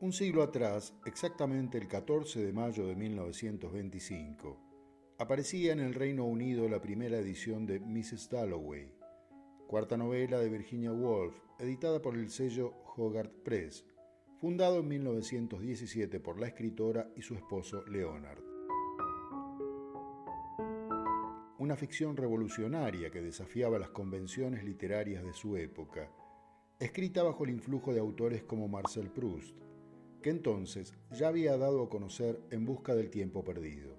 Un siglo atrás, exactamente el 14 de mayo de 1925, aparecía en el Reino Unido la primera edición de Mrs. Dalloway, cuarta novela de Virginia Woolf, editada por el sello Hogarth Press, fundado en 1917 por la escritora y su esposo Leonard. Una ficción revolucionaria que desafiaba las convenciones literarias de su época, escrita bajo el influjo de autores como Marcel Proust, que entonces ya había dado a conocer En busca del tiempo perdido.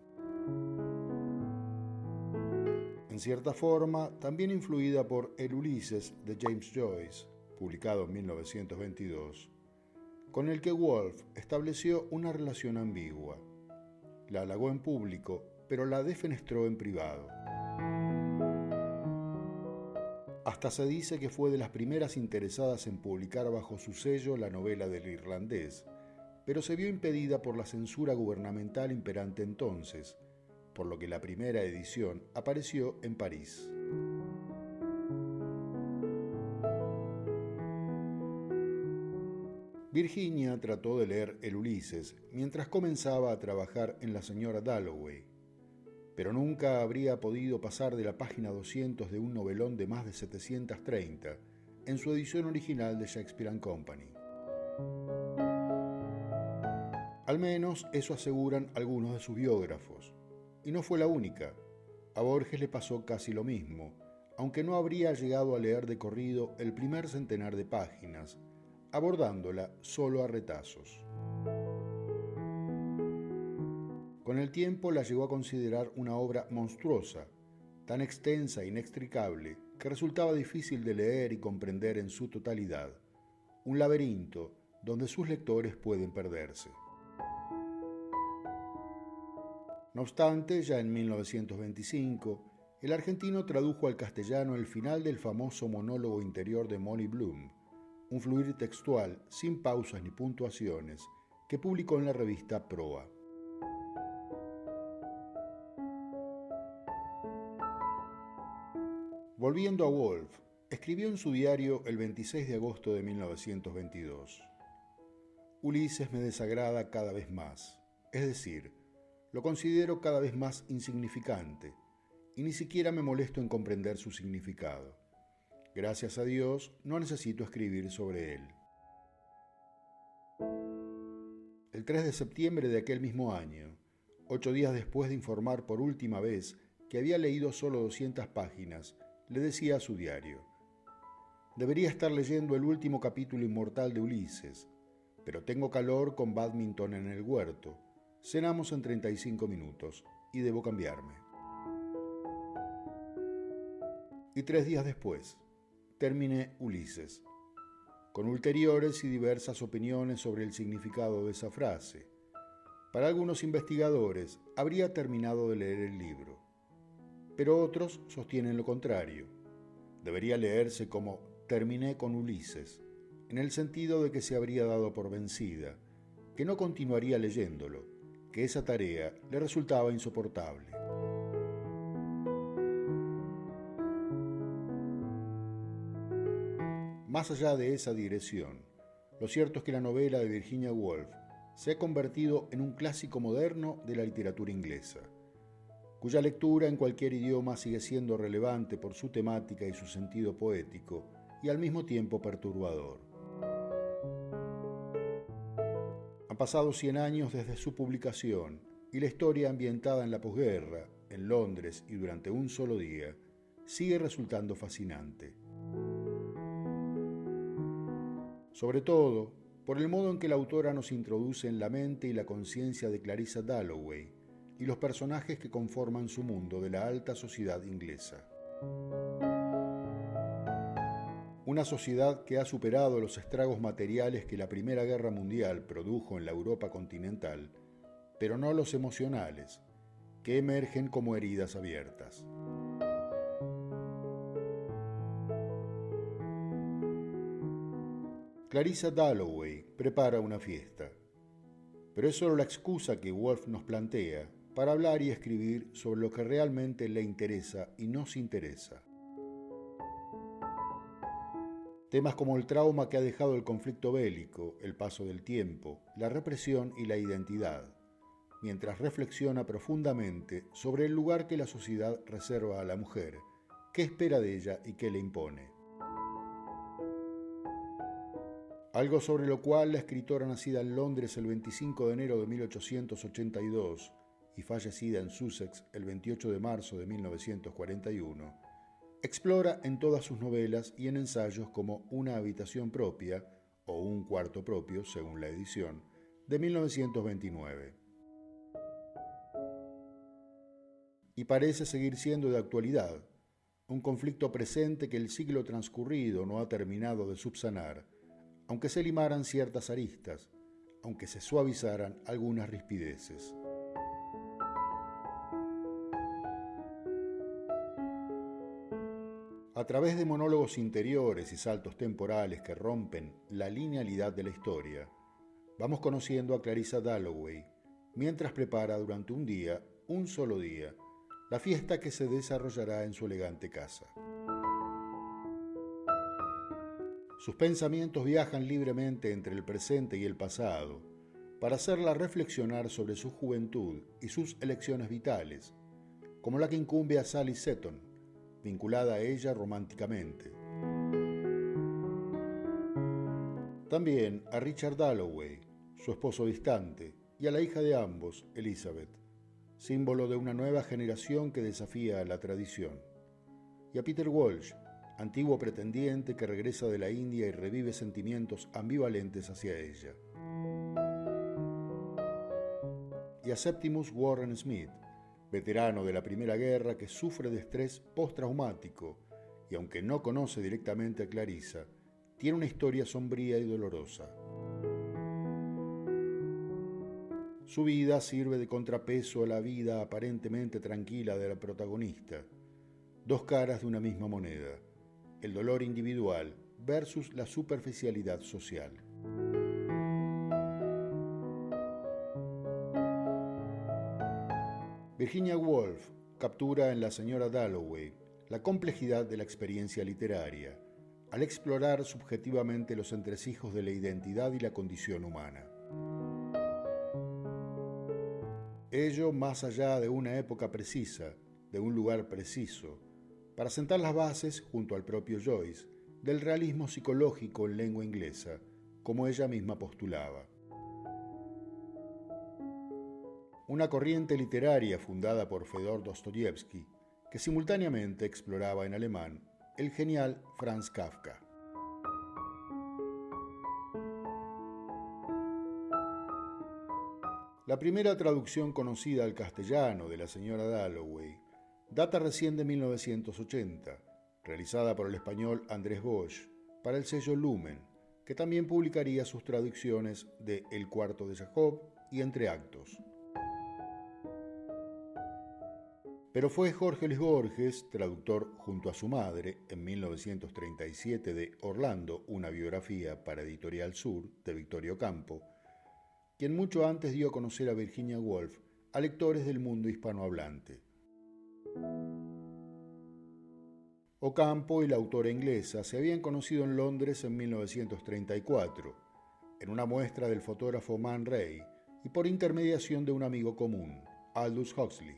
En cierta forma, también influida por El Ulises de James Joyce, publicado en 1922, con el que Woolf estableció una relación ambigua. La halagó en público, pero la defenestró en privado. Hasta se dice que fue de las primeras interesadas en publicar bajo su sello la novela del irlandés, pero se vio impedida por la censura gubernamental imperante entonces, por lo que la primera edición apareció en París. Virginia trató de leer El Ulises mientras comenzaba a trabajar en La señora Dalloway, pero nunca habría podido pasar de la página 200 de un novelón de más de 730 en su edición original de Shakespeare & Company. Al menos eso aseguran algunos de sus biógrafos. Y no fue la única. A Borges le pasó casi lo mismo, aunque no habría llegado a leer de corrido el primer centenar de páginas, abordándola solo a retazos. Con el tiempo la llegó a considerar una obra monstruosa, tan extensa e inextricable que resultaba difícil de leer y comprender en su totalidad, un laberinto donde sus lectores pueden perderse. No obstante, ya en 1925, el argentino tradujo al castellano el final del famoso monólogo interior de Molly Bloom, un fluir textual sin pausas ni puntuaciones que publicó en la revista Proa. Volviendo a Woolf, escribió en su diario el 26 de agosto de 1922: Ulises me desagrada cada vez más, es decir, lo considero cada vez más insignificante y ni siquiera me molesto en comprender su significado. Gracias a Dios, no necesito escribir sobre él. El 3 de septiembre de aquel mismo año, 8 días después de informar por última vez que había leído solo 200 páginas, le decía a su diario: debería estar leyendo el último capítulo inmortal de Ulises, pero tengo calor con bádminton en el huerto. Cenamos en 35 minutos y debo cambiarme. Y 3 días después, terminé Ulises, con ulteriores y diversas opiniones sobre el significado de esa frase. Para algunos investigadores, habría terminado de leer el libro, pero otros sostienen lo contrario. Debería leerse como terminé con Ulises, en el sentido de que se habría dado por vencida, que no continuaría leyéndolo, que esa tarea le resultaba insoportable. Más allá de esa digresión, lo cierto es que la novela de Virginia Woolf se ha convertido en un clásico moderno de la literatura inglesa, cuya lectura en cualquier idioma sigue siendo relevante por su temática y su sentido poético, y al mismo tiempo perturbador. Han pasado 100 años desde su publicación y la historia ambientada en la posguerra, en Londres y durante un solo día, sigue resultando fascinante. Sobre todo, por el modo en que la autora nos introduce en la mente y la conciencia de Clarissa Dalloway y los personajes que conforman su mundo de la alta sociedad inglesa. Una sociedad que ha superado los estragos materiales que la Primera Guerra Mundial produjo en la Europa continental, pero no los emocionales, que emergen como heridas abiertas. Clarissa Dalloway prepara una fiesta, pero es solo la excusa que Woolf nos plantea para hablar y escribir sobre lo que realmente le interesa y nos interesa. Temas como el trauma que ha dejado el conflicto bélico, el paso del tiempo, la represión y la identidad, mientras reflexiona profundamente sobre el lugar que la sociedad reserva a la mujer, qué espera de ella y qué le impone. Algo sobre lo cual la escritora nacida en Londres el 25 de enero de 1882 y fallecida en Sussex el 28 de marzo de 1941, explora en todas sus novelas y en ensayos como Una habitación propia o Un cuarto propio, según la edición, de 1929. Y parece seguir siendo de actualidad, un conflicto presente que el siglo transcurrido no ha terminado de subsanar, aunque se limaran ciertas aristas, aunque se suavizaran algunas rispideces. A través de monólogos interiores y saltos temporales que rompen la linealidad de la historia, vamos conociendo a Clarissa Dalloway, mientras prepara durante un solo día, la fiesta que se desarrollará en su elegante casa. Sus pensamientos viajan libremente entre el presente y el pasado, para hacerla reflexionar sobre su juventud y sus elecciones vitales, como la que incumbe a Sally Seton, vinculada a ella románticamente. También a Richard Dalloway, su esposo distante, y a la hija de ambos, Elizabeth, símbolo de una nueva generación que desafía a la tradición. Y a Peter Walsh, antiguo pretendiente que regresa de la India y revive sentimientos ambivalentes hacia ella. Y a Septimus Warren Smith, veterano de la Primera Guerra que sufre de estrés postraumático y aunque no conoce directamente a Clarissa, tiene una historia sombría y dolorosa. Su vida sirve de contrapeso a la vida aparentemente tranquila de la protagonista. Dos caras de una misma moneda, el dolor individual versus la superficialidad social. Virginia Woolf captura en La señora Dalloway la complejidad de la experiencia literaria, al explorar subjetivamente los entresijos de la identidad y la condición humana. Ello más allá de una época precisa, de un lugar preciso, para sentar las bases, junto al propio Joyce, del realismo psicológico en lengua inglesa, como ella misma postulaba. Una corriente literaria fundada por Fedor Dostoyevsky, que simultáneamente exploraba en alemán el genial Franz Kafka. La primera traducción conocida al castellano de La señora Dalloway data recién de 1980, realizada por el español Andrés Bosch para el sello Lumen, que también publicaría sus traducciones de El cuarto de Jacob y Entre actos. Pero fue Jorge Luis Borges, traductor junto a su madre, en 1937 de Orlando, una biografía para Editorial Sur, de Victorio Campo, quien mucho antes dio a conocer a Virginia Woolf a lectores del mundo hispanohablante. Ocampo y la autora inglesa se habían conocido en Londres en 1934, en una muestra del fotógrafo Man Ray y por intermediación de un amigo común, Aldous Huxley.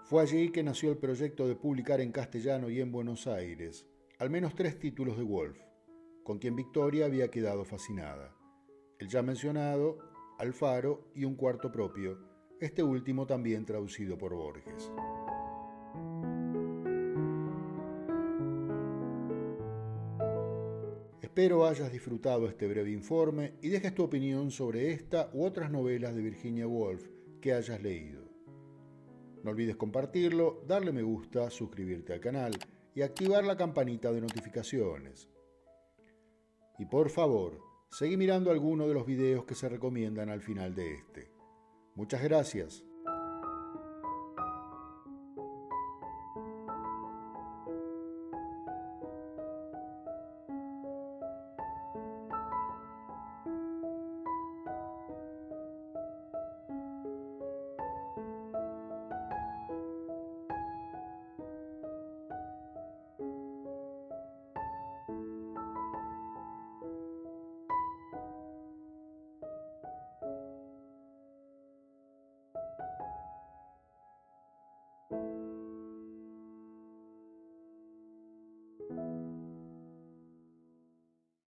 Fue allí que nació el proyecto de publicar en castellano y en Buenos Aires al menos 3 títulos de Woolf, con quien Victoria había quedado fascinada: el ya mencionado, Alfaro y Un cuarto propio, este último también traducido por Borges. Espero hayas disfrutado este breve informe y dejes tu opinión sobre esta u otras novelas de Virginia Woolf que hayas leído. No olvides compartirlo, darle me gusta, suscribirte al canal y activar la campanita de notificaciones. Y por favor, seguí mirando alguno de los videos que se recomiendan al final de este. Muchas gracias.